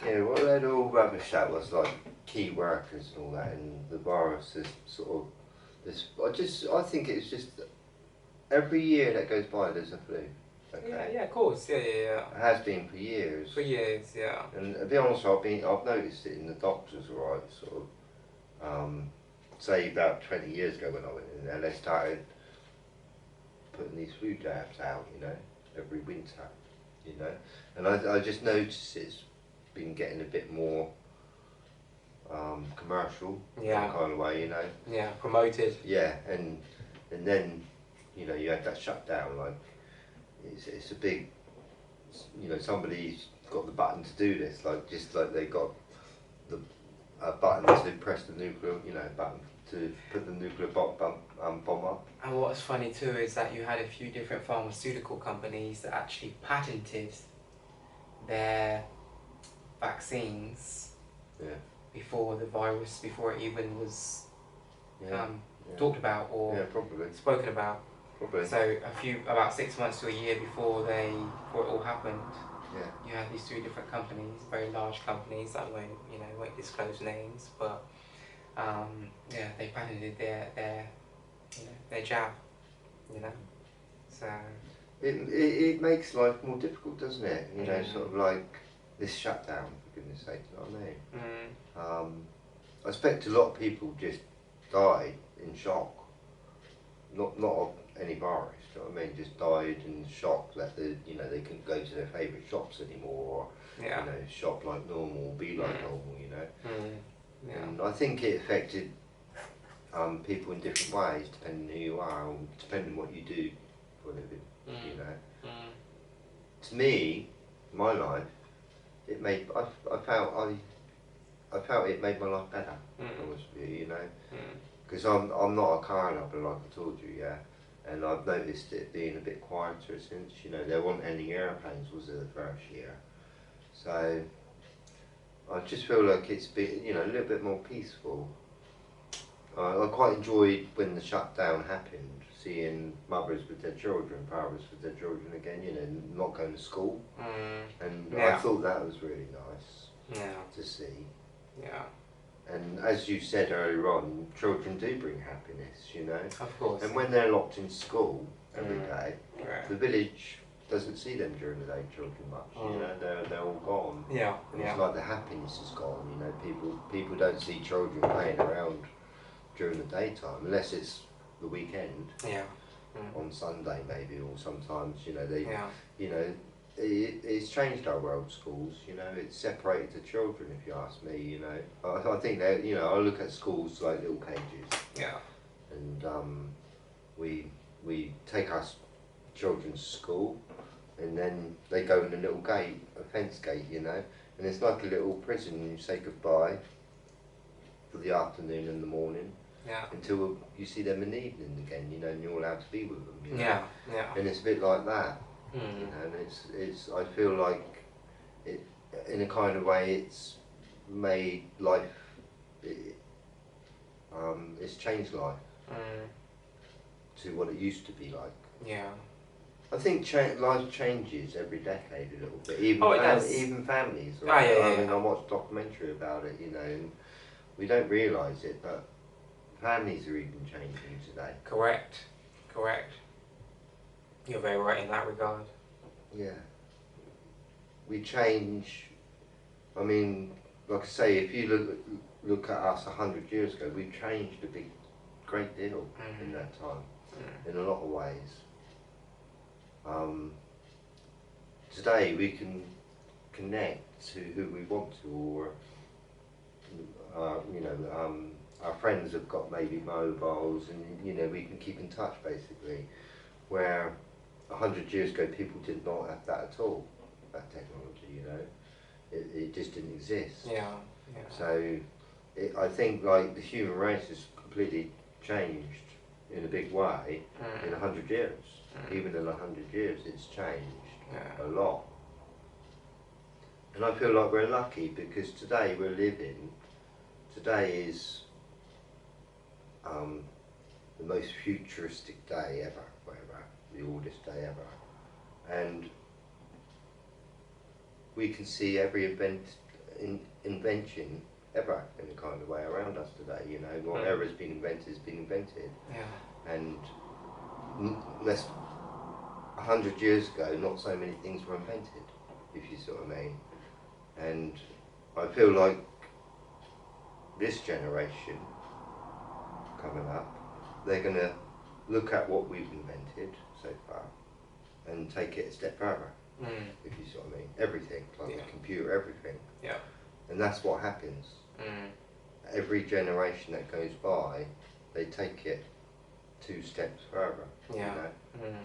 Yeah, well, they'd all rubbish that was like key workers and all that, and the virus is sort of this. I think it's just every year that goes by there's a flu. Okay. Yeah, of course, yeah. It has been for years. For years, yeah. And to be honest, I've noticed it in the doctors, right? Sort of, say about 20 years ago when I went in there, they started putting these flu jabs out, every winter, and I just noticed it's been getting a bit more commercial, Yeah. in a kind of way, Yeah, promoted. Yeah, and then, you had that shutdown, like, it's a big, somebody's got the button to do this, like, just like they got the button to press the nuclear, button to put the nuclear bomb up. And what's funny too is that you had a few different pharmaceutical companies that actually patented their vaccines before the virus, before it even was talked about or probably spoken about. Probably. So about 6 months to a year before it all happened, you had these three different companies, very large companies that won't disclose names, but they patented their jab, So it makes life more difficult, doesn't it? Sort of like this shutdown, for goodness sake, you know what I mean? I expect a lot of people just died in shock. Not of any virus, you know what I mean? Just died in shock that they couldn't go to their favourite shops anymore, or shop like normal, be like normal, And I think it affected people in different ways, depending who you are, or depending what you do for a living, To me, my life, it made I felt it made my life better. Honestly, because I'm not a car lover, like I told you, and I've noticed it being a bit quieter since. There weren't any airplanes, was there, the first year? So I just feel like it's been, a little bit more peaceful. I quite enjoyed when the shutdown happened, seeing mothers with their children, fathers with their children again, not going to school. And I thought that was really nice to see. Yeah. And as you said earlier on, children do bring happiness, Of course. And when they're locked in school every day, the village doesn't see them during the day, children much, they're all gone. Yeah. And it's like the happiness is gone, people don't see children playing around during the daytime, unless it's the weekend. On Sunday maybe, or sometimes, it's changed our world, schools, it's separated the children, if you ask me, I think that, I look at schools like little cages. And we take our children to school, and then they go in a little gate, a fence gate, and it's like a little prison. You say goodbye for the afternoon and the morning, until you see them in the evening again, and you're allowed to be with them. And it's a bit like that, and it's. I feel like it, in a kind of way, it's made life. It's changed life to what it used to be like. I think life changes every decade a little bit. Even families. Right? I mean, I watched a documentary about it, and we don't realise it, but families are even changing today. Correct. You're very right in that regard. Yeah. We change. I mean, like I say, if you look at us 100 years ago, we've changed a great deal in that time, in a lot of ways. Today we can connect to who we want to, or our friends have got maybe mobiles, and we can keep in touch basically. Where 100 years ago people did not have that at all, that technology. It just didn't exist. So I think like the human race has completely changed in a big way in 100 years. Even in 100 years, it's changed a lot. And I feel like we're lucky because today today is the most futuristic day ever, the oldest day ever. And we can see every event invention ever in a kind of way around us today. You know, whatever has been invented has been invented. Yeah. And less 100 years ago, not so many things were invented, if you see what I mean. And I feel like this generation coming up, they're going to look at what we've invented so far and take it a step further, if you see what I mean. Everything, like the computer, everything. Yeah. And that's what happens. Every generation that goes by, they take it 2 steps further, you know.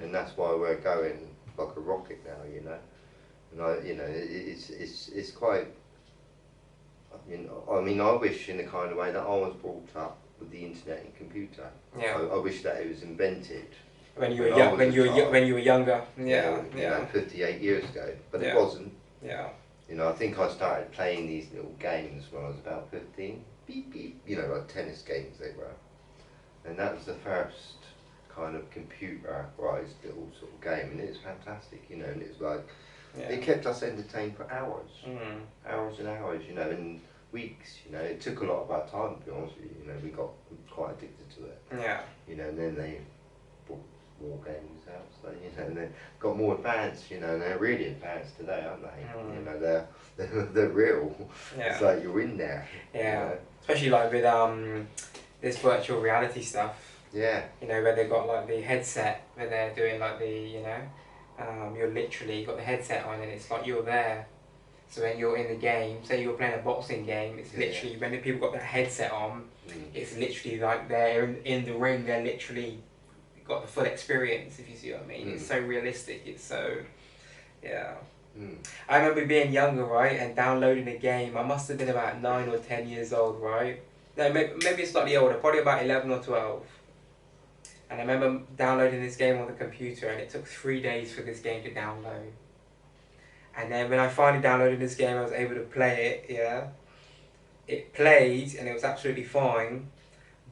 And that's why we're going like a rocket now, you know. And you know, it's quite. I mean, I wish in the kind of way that I was brought up with the internet and computer. Yeah. I wish that it was invented when you were young, when you were younger. Yeah. You know, 58 years ago, but it wasn't. Yeah. You know, I think I started playing these little games when I was about 15. Beep beep. You know, like tennis games they were, and that was the first kind of computerized little sort of game, and it was fantastic. You know, and it was like. It kept us entertained for hours, hours and hours, you know, and weeks, you know. It took a lot of our time, to be honest with you, you know. We got quite addicted to it. Yeah. You know, and then they brought more games out, so, you know, and they got more advanced, you know, and they're really advanced today, aren't they? You know, they're real. Yeah. It's like you're in there. Yeah. You know? Especially like with this virtual reality stuff. Yeah. You know, where they've got like the headset, where they're doing like the, you know, you're literally got the headset on and it's like you're there. So when you're in the game, say you're playing a boxing game, it's literally, when the people got the headset on, it's literally like they're in the ring, they're literally got the full experience, if you see what I mean. It's so realistic, it's so, yeah. I remember being younger, right, and downloading a game. I must have been about 9 or 10 years old, right? No, maybe slightly older, probably about 11 or 12. And I remember downloading this game on the computer, and it took 3 days for this game to download. And then when I finally downloaded this game, I was able to play it, yeah. It played, and it was absolutely fine.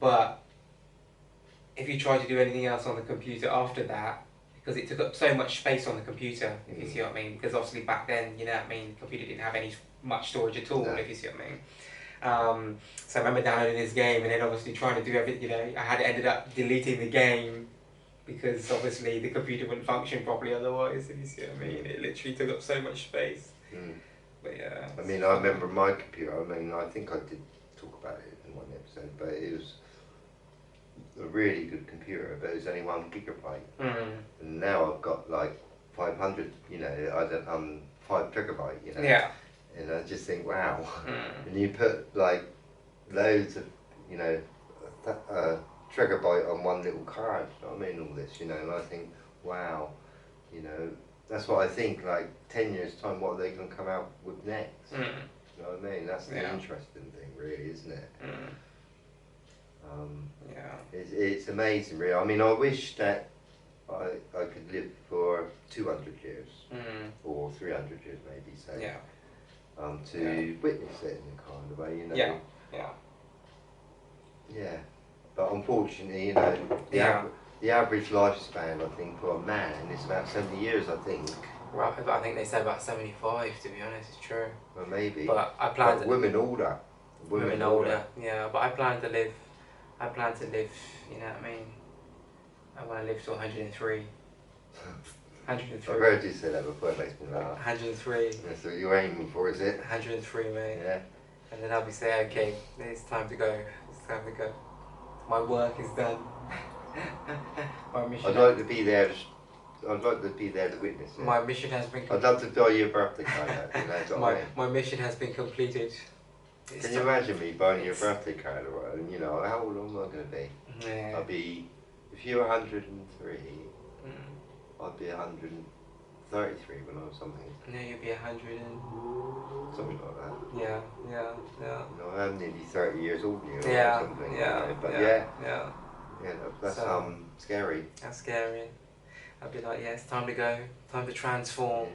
But if you try to do anything else on the computer after that, because it took up so much space on the computer, if you see what I mean. Because obviously back then, you know what I mean, the computer didn't have much storage at all, if you see what I mean. So I remember downloading this game and then obviously trying to do everything, you know, I had ended up deleting the game because obviously the computer wouldn't function properly otherwise, if you see what I mean. It literally took up so much space. But yeah. I mean, I remember my computer, I mean, I think I did talk about it in one episode, but it was a really good computer, but it was only 1 gigabyte. And now I've got like 500, you know, 5 gigabyte, you know. Yeah. And I just think, wow. And you put like loads of, you know, gigabyte on one little card, you know what I mean, all this, you know, and I think, wow, you know, that's what I think, like 10 years time, what are they going to come out with next? You know what I mean? That's the interesting thing, really, isn't it? It's amazing, really. I mean, I wish that I could live for 200 years, or 300 years maybe, so. Yeah. To witness it in a kind of way, you know. Yeah. But unfortunately, you know, the average lifespan, I think, for a man is about 70 years, I think. Right, but I think they say about 75, to be honest, it's true. Well, maybe. But I plan to... Women older. Women older, yeah. But I plan to live, you know what I mean? I want to live to 103. 103. I've heard you say that before, it makes me laugh. 103. That's what you're aiming for, is it? 103, mate. Yeah. And then I'll be saying, okay, it's time to go. It's time to go. My work is done. My mission. I'd like to be there. I'd like to be there to witness it. My mission has been completed. I'd love to buy you a birthday card. You know, my mission has been completed. Can you imagine me buying you a birthday card or whatever? And you know, how old am I going to be? Yeah. I'll be, if you're 103, I'd be 133 when I was something. No, you'd be 100 and... Something like that. Yeah. You know, I'm nearly 30 years old now or something. Yeah. You know, but yeah, that's scary. That's scary. I'd be like, yeah, it's time to go. Time to transform.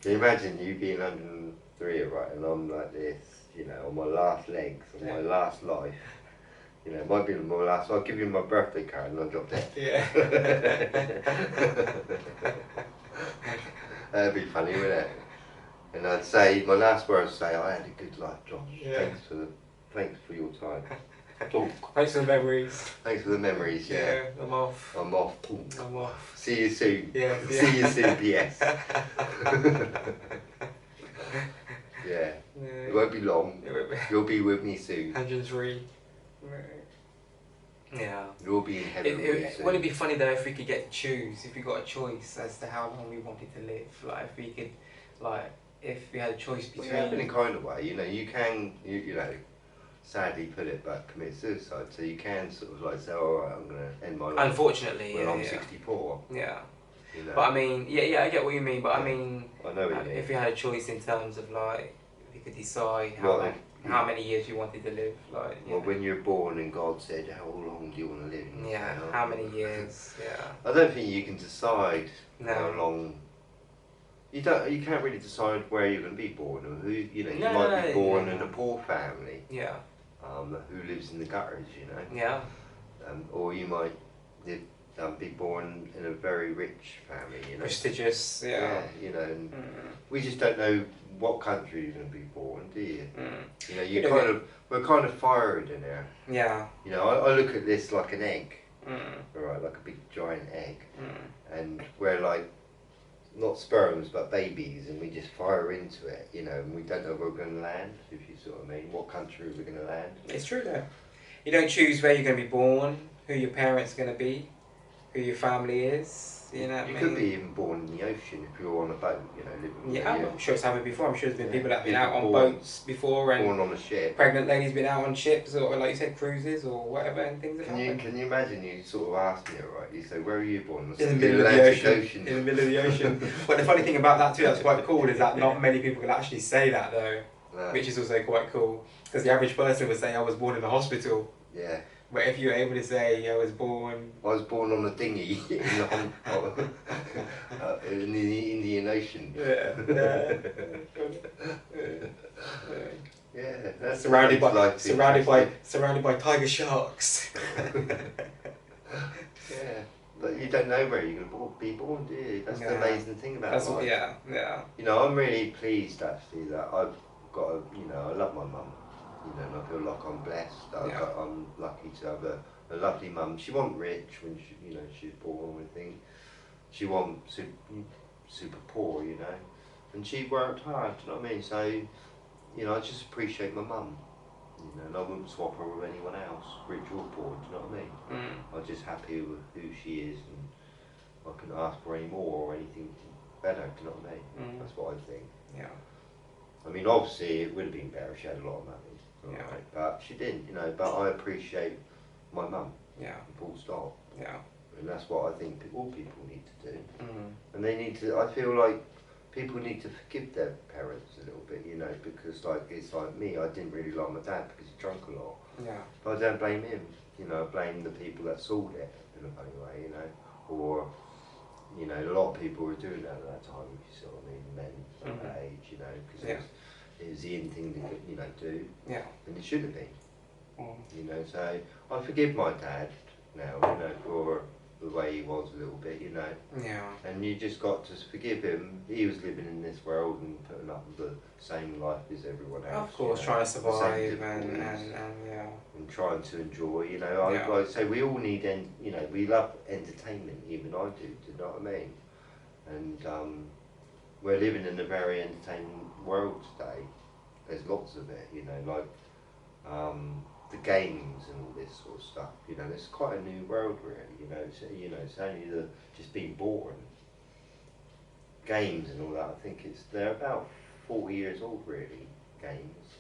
Can you imagine you being 103, right, and I'm like this, you know, on my last legs, on my last life. You know, it might be my last, I'll give you my birthday card and I'll drop dead. Yeah. That'd be funny, wouldn't it? And I'd say, my last words would say, I had a good life, Josh. Yeah. Thanks for your time. Thanks for the memories. Thanks for the memories, yeah. I'm off. I'm off. I'm off. See you soon. Yeah. See you soon, PS. Yeah. It won't be long. You'll be with me soon. 103. Yeah. You'll be in heaven with me soon. Wouldn't it be funny though if we could get to choose, if we got a choice as to how long we wanted to live? Like if we could, like, if we had a choice between... Well, yeah, in a kind of way, you know, you can, you know, sadly put it, but commit suicide. So you can sort of like say, all right, I'm going to end my life. Unfortunately, when I'm 64. Yeah. You know? But I mean, yeah, I get what you mean. But I mean, I know what you mean. If we had a choice in terms of like, we could decide how many years you wanted to live, like. Well, when you're born and God said, how long do you want to live? Yeah. How many years? Yeah. I don't think you can decide No. how long. You can't really decide where you're going to be born, or who, you know, you might be born in a poor family. Yeah. Who lives in the gutters, you know. Yeah. Or you might be born in a very rich family, you know. Prestigious, yeah. Yeah, you know. And we just don't know what country you're going to be born, do you? You know, we're kind of fired in there. Yeah. You know, I look at this like an egg, right, like a big giant egg, and we're like, not sperms but babies, and we just fire into it, you know, and we don't know where we're going to land, if you see what I mean. What country we're going to land. It's true though. You don't choose where you're going to be born, who your parents are going to be, who your family is, you know what I mean? You could be even born in the ocean if you're on a boat, you know, living. Yeah, I'm sure it's happened before. I'm sure there's been people that have been out on boats before, and born on a ship. Pregnant ladies been out on ships, or like you said, cruises or whatever, and things have happened. Can you imagine, you sort of ask me, right, you say, where are you born? In the middle of the ocean. In the middle of the ocean. But the funny thing about that too, that's quite cool, is that not many people can actually say that though, which is also quite cool. Because the average person would say, I was born in a hospital. Yeah. But if you're able to say, I was born on a dinghy in the Indian Ocean. Yeah, that's surrounded by tiger sharks. Yeah, but you don't know where you're going to be born, do you? That's the amazing thing about life. Yeah. You know, I'm really pleased actually that I've got a, you know, I love my mum. You know, and I feel like I'm blessed. I'm lucky to have a lovely mum. She wasn't rich when she was born or anything. She wasn't super poor, you know, and she worked hard. Do you know what I mean? So, you know, I just appreciate my mum. You know, and I wouldn't swap her with anyone else, rich or poor. Do you know what I mean? I'm just happy with who she is, and I couldn't ask for any more or anything better. Do you know what I mean? That's what I think. Yeah. I mean, obviously, it would have been better if she had a lot of money. Yeah. Right, but she didn't, you know, but I appreciate my mum. Yeah. Full stop. Yeah. And that's what I think all people need to do. And they need to, I feel like people need to forgive their parents a little bit, you know, because like, it's like me, I didn't really like my dad because he drank a lot. Yeah. But I don't blame him, you know, I blame the people that sold it in a funny way, you know, or, you know, a lot of people were doing that at that time, if you see what I mean, men of that age, you know, because it was the in thing to, you know, do. Yeah. And it shouldn't be. You know, so I forgive my dad now, you know, for the way he was a little bit, you know. Yeah. And you just got to forgive him. He was living in this world and putting up with the same life as everyone else. Of course, you know, trying to survive and yeah. And trying to enjoy, you know. I like say we all need, you know, we love entertainment, even I do you know what I mean? And we're living in a very entertaining world today. There's lots of it, you know, like the games and all this sort of stuff. You know, it's quite a new world, really. It's only just being born. Games and all that. I think they're about 40 years old, really. Games,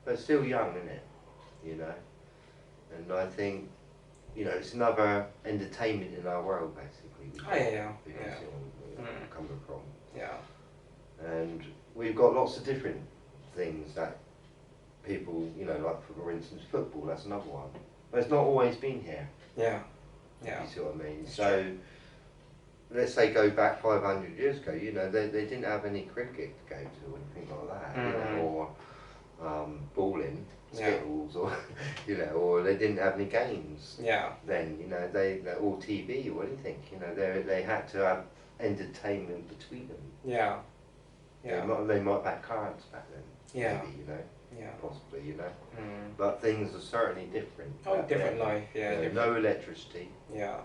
but still young, isn't it? You know, and I think, you know, it's another entertainment in our world, basically. Coming from. Yeah. And we've got lots of different things that people, you know, like for instance football, that's another one. But it's not always been here. Yeah. You see what I mean? So, let's say go back 500 years ago, you know, they didn't have any cricket to go to or anything like that, you know, or bowling, skittles, or, you know, or they didn't have any games. Yeah. Then, you know, they're all TV or anything, you know, they had to have entertainment between them. Yeah. Yeah. They might have had cards back then. Yeah. Maybe, you know. Yeah. Possibly, you know. But things are certainly different. Oh, different then. life, yeah. You know, no electricity. Yeah.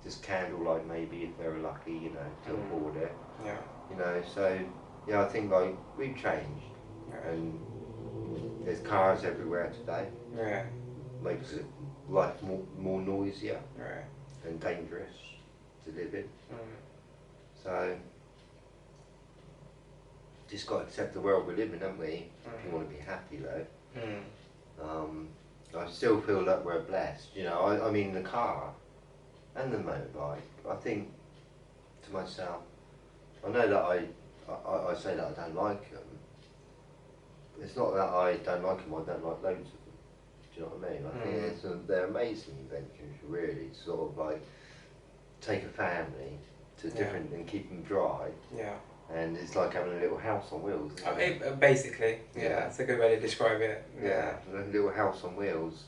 Just candlelight maybe if they were lucky, you know, to afford it. Yeah. You know, so yeah, I think like we've changed, Yeah. and there's cars everywhere today. Yeah. Makes it life more noisier Right. and dangerous to live in. So just got to accept the world we live in, haven't we? If you want to be happy though. I still feel that we're blessed. You know, I mean the car and the motorbike. I think to myself, I know that I say that I don't like them. It's not that I don't like them, I don't like loads of them. Do you know what I mean? I think they're amazing inventions, really. Sort of like take a family to different and keep them dry. Yeah. And it's like having a little house on wheels. Isn't it? Basically, yeah, that's a good way to describe it. Yeah, a little house on wheels.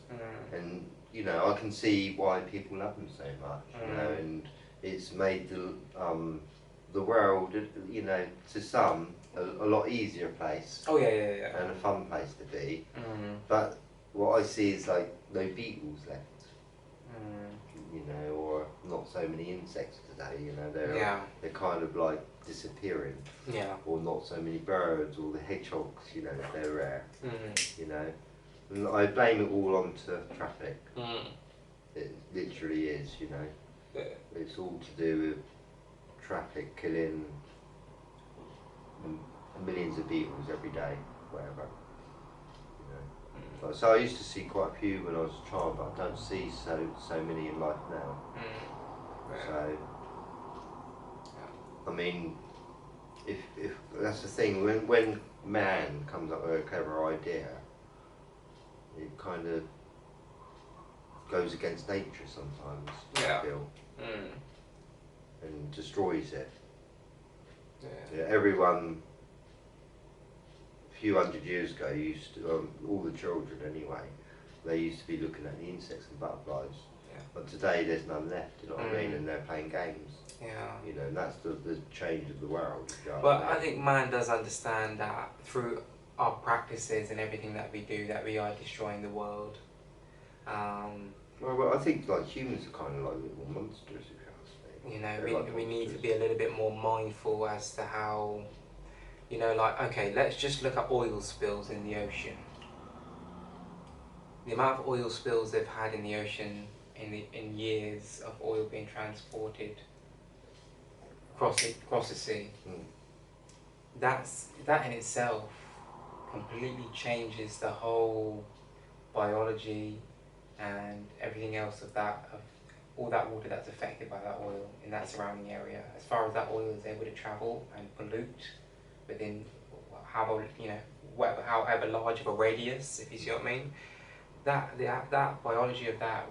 And you know, I can see why people love them so much. You know, and it's made the world, you know, to some a lot easier place. Oh yeah. And a fun place to be. But what I see is like no beetles left. You know, or not so many insects today. You know, they're kind of like disappearing. Yeah. Or not so many birds, or the hedgehogs. You know, they're rare. You know, and I blame it all onto traffic. It literally is. You know, it's all to do with traffic killing millions of beetles every day, whatever. You know. So I used to see quite a few when I was a child, but I don't see so many in life now. So, I mean, if that's the thing, when man comes up with a clever idea, it kind of goes against nature sometimes. I feel, and destroys it. Yeah, everyone a few hundred years ago used to, all the children anyway, they used to be looking at the insects and butterflies. But today there's none left, you know what I mean, and they're playing games. Yeah. You know, and that's the change of the world. But I think man does understand that through our practices and everything that we do, that we are destroying the world. Well, I think like humans are kind of like little monsters, if you ask me. You know, we need to be a little bit more mindful as to how, you know, like, okay, let's just look at oil spills in the ocean. The amount of oil spills they've had in the ocean in years of oil being transported across the sea. That in itself completely changes the whole biology and everything else of all that water that's affected by that oil in that surrounding area. As far as that oil is able to travel and pollute within however large of a radius, if you see what I mean, that biology of that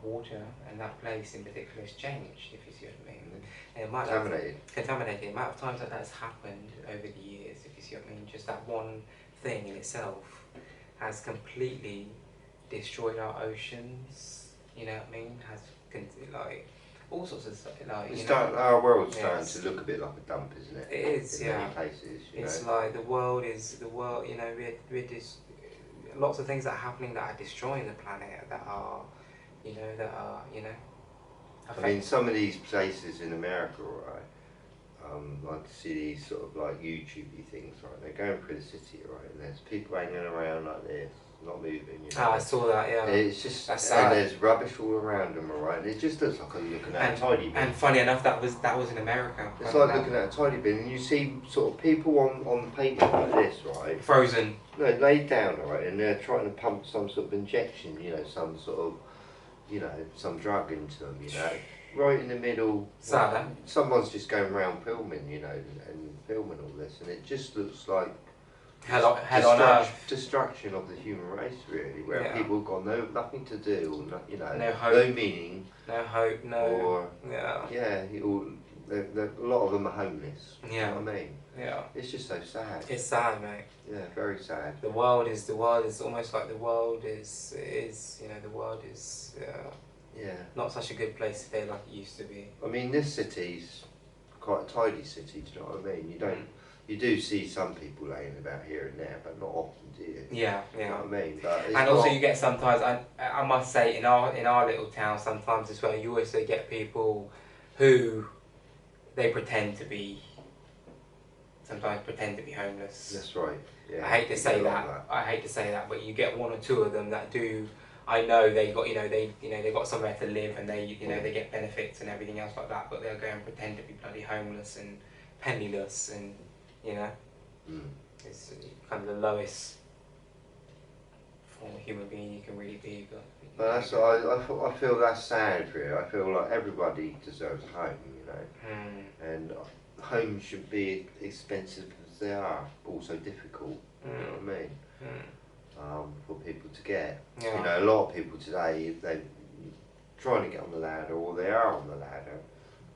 water and that place in particular has changed, if you see what I mean. And it might contaminated. The amount of times that has happened over the years, if you see what I mean, just that one thing in itself has completely destroyed our oceans. You know what I mean? Has like all sorts of stuff. Like our world's starting to look a bit like a dump, isn't it? It is, in many places. It's like the world. You know, we're just lots of things that are happening that are destroying the planet. That are I mean, some of these places in America, right? I see these sort of like YouTube-y things, right? They're going through the city, right? And there's people hanging around like this, not moving. You know? I saw that. Yeah. It's just that's sad. And there's rubbish all around them, right? It just looks like you're looking at a tidy bin. And funny enough, that was in America. It's like looking at a tidy bin, and you see sort of people on the pavement like this, right? Frozen. No, laid down, right? And they're trying to pump some sort of injection, you know, some sort of, you know, some drug into them, you know, right in the middle. Sad. Someone's just going around filming, you know, and filming all this, and it just looks like hell on earth. Destruction of the human race, really, where people have got nothing to do, or you know, no hope, no meaning, no hope, no. Or a lot of them are homeless. Yeah. You know what I mean? Yeah. It's just so sad. It's sad, mate. Yeah, very sad. The world is almost like the world is not such a good place today like it used to be. I mean, this city's quite a tidy city, do you know what I mean? You don't you do see some people laying about here and there, but not often, do you? Yeah, yeah. You know what I mean? But it's and also you get sometimes, I must say, in our little town sometimes as well, you also get people who they sometimes pretend to be homeless. That's right. Yeah. I hate to say that. I hate to say that, but you get one or two of them that do. I know they got they got somewhere to live and they they get benefits and everything else like that, but they'll go and pretend to be bloody homeless and penniless and it's kind of the lowest form of human being you can really be. But that's I feel that's sad for you. I feel like everybody deserves a home, and homes should be expensive as they are, also difficult. You know what I mean? For people to get. A lot of people today, they're trying to get on the ladder, or they are on the ladder,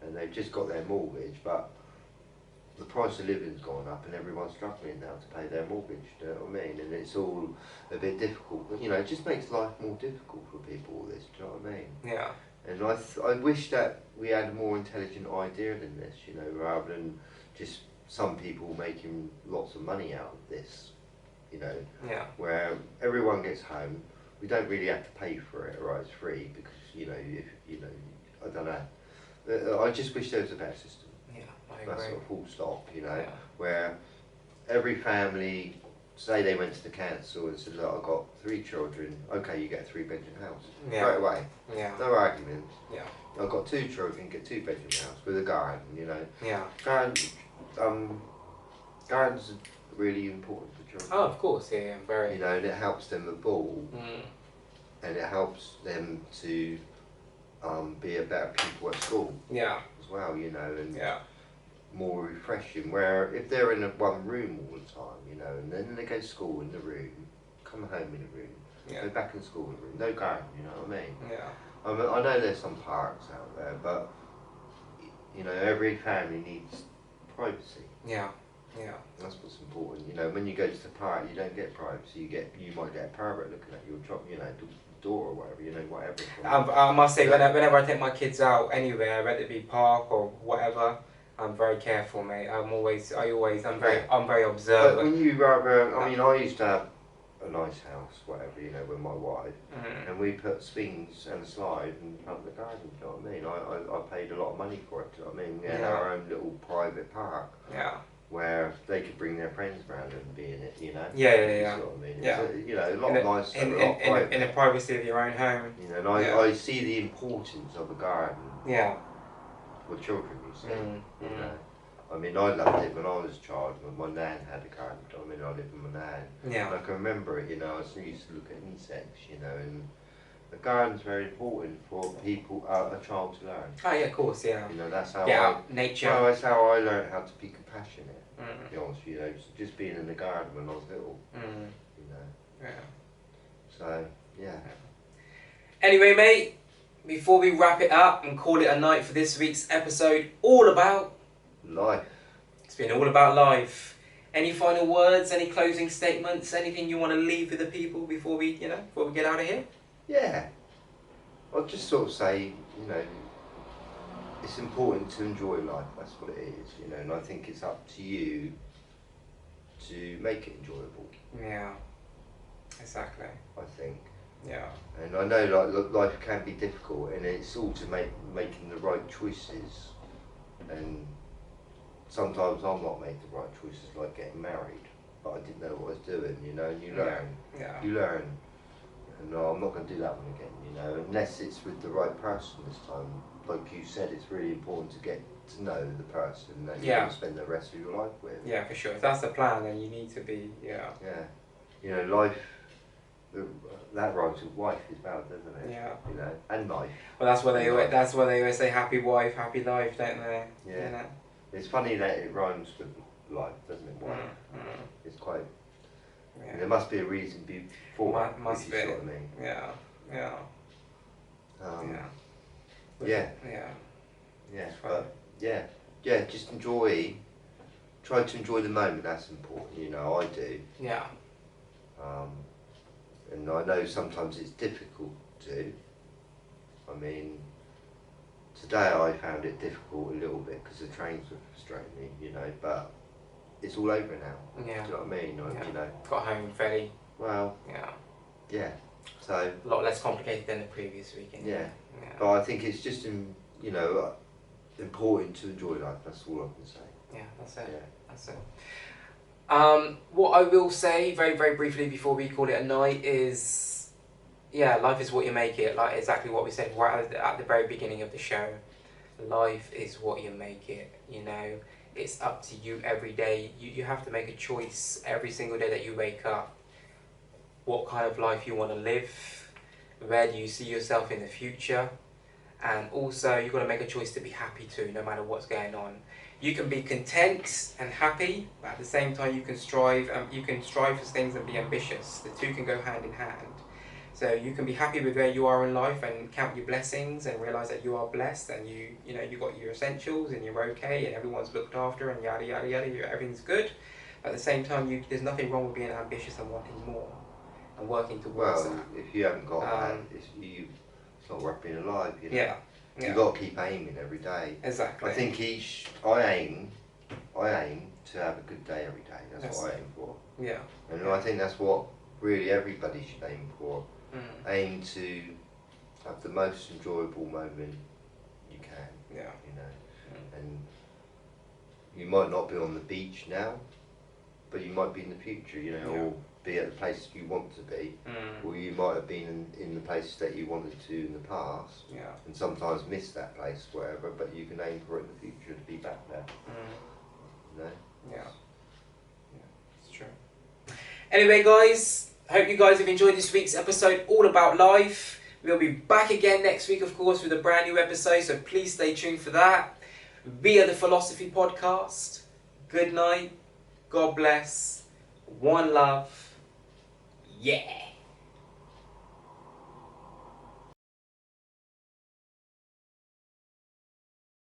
and they've just got their mortgage, but the price of living's gone up and everyone's struggling now to pay their mortgage, do you know what I mean? And it's all a bit difficult, but it just makes life more difficult for people, all this, do you know what I mean? Yeah. And I wish that we had a more intelligent idea than this, rather than just some people making lots of money out of this, where everyone gets home, we don't really have to pay for it, right? It's free because, I don't know. I just wish there was a better system. Yeah, I That's agree. sort of full stop, where every family, say they went to the council and said, look, I've got 3 children, okay, you get a 3-bedroom house. Straight away. Yeah. No arguments. Yeah. I've got 2 children, get 2-bedroom house with a garden, Yeah. Gardens are really important for children. Oh, of course, yeah, very. And it helps them evolve, and it helps them to be a better people at school. Yeah. As well, and more refreshing. Where if they're in one room all the time, and then they go to school in the room, come home in a room, go back in school in a room, no garden, you know what I mean? Yeah. I know there's some parks out there, but every family needs privacy. Yeah. Yeah. That's what's important. When you go to the park, you don't get privacy. You might get a pervert looking at your door or whatever. Whatever. I must say, whenever I take my kids out anywhere, whether it be park or whatever, I'm very careful, mate. I'm very observant. But when you rather, I used to have a nice house, whatever, with my wife, and we put swings and a slide in front of the garden. Do you know what I mean? I paid a lot of money for it. Do you know what I mean? We had our own little private park. Yeah. Where they could bring their friends around and be in it, Yeah. You know what I mean? It's a lot nicer, a lot private. In the privacy of your own home. And I see the importance of a garden. Yeah. For children, you see. I loved it when I was a child. When my nan had a garden. I lived with my nan. Yeah. And I can remember it. I used to look at insects. And the garden's very important for people, a child to learn. Oh yeah, of course, yeah. That's how nature. Well, that's how I learned how to be compassionate. To be honest with you, just being in the garden when I was little. Yeah. So yeah. Anyway, mate, before we wrap it up and call it a night for this week's episode, all about life. It's been all about life. Any final words? Any closing statements? Anything you want to leave with the people before we get out of here? Yeah. I'll just sort of say, it's important to enjoy life. That's what it is, and I think it's up to you to make it enjoyable. Yeah. Exactly. I think. Yeah. And I know life can be difficult, and it's all to making the right choices. And sometimes I've not made the right choices, like getting married, but I didn't know what I was doing, and you learn. Yeah. You learn. And I'm not going to do that one again, unless it's with the right person this time. Like you said, it's really important to get to know the person that you're going to spend the rest of your life with. Yeah, for sure. If that's the plan, then you need to be, Yeah. Life, that rhymes with wife as well, doesn't it? Yeah. And life. Well, that's why they always say happy wife, happy life, don't they? Yeah. It's funny that it rhymes with life, doesn't it? Wife. It's quite. Yeah. There must be a reason before. Must be. You see what I mean? Yeah. Yeah. But just try to enjoy the moment. That's important, I do. Yeah. And I know sometimes it's difficult to. Today I found it difficult a little bit because the trains were frustrating me, but it's all over now. Yeah. Do you know what I mean? Or, yeah. you know. Got home fairly. Well. Yeah. Yeah. So. A lot less complicated than the previous weekend. Yeah. Yeah. But I think it's just you know, important to enjoy life. That's all I can say. Yeah, that's it. Yeah. That's it. What I will say very, very briefly before we call it a night is, yeah, life is what you make it. Like exactly what we said right at the very beginning of the show. Life is what you make it. You know, it's up to you every day. You have to make a choice every single day that you wake up. What kind of life you want to live? Where do you see yourself in the future? And also, you've got to make a choice to be happy too, no matter what's going on. You can be content and happy, but at the same time, you can strive for things and be ambitious. The two can go hand in hand. So you can be happy with where you are in life and count your blessings and realize that you are blessed and you got your essentials and you're okay and everyone's looked after and yada yada yada. Everything's good. But at the same time, there's nothing wrong with being ambitious and wanting more and working towards that. If you haven't got that, it's not worth being alive. You know? Yeah. You've got to keep aiming every day. Exactly. I think I aim to have a good day every day. That's what I aim for. Yeah. And I think that's what really everybody should aim for. Aim to have the most enjoyable moment you can. Yeah. You know, and you might not be on the beach now, but you might be in the future. You know, or be at the place you want to be, or you might have been in the place that you wanted to in the past, and sometimes miss that place, whatever. But you can aim for it in the future to be back there. You know? Yeah, it's true. Anyway, guys, I hope you guys have enjoyed this week's episode all about life. We'll be back again next week, of course, with a brand new episode. So please stay tuned for that. Via the Philosophy Podcast. Good night. God bless. One love. Yeah.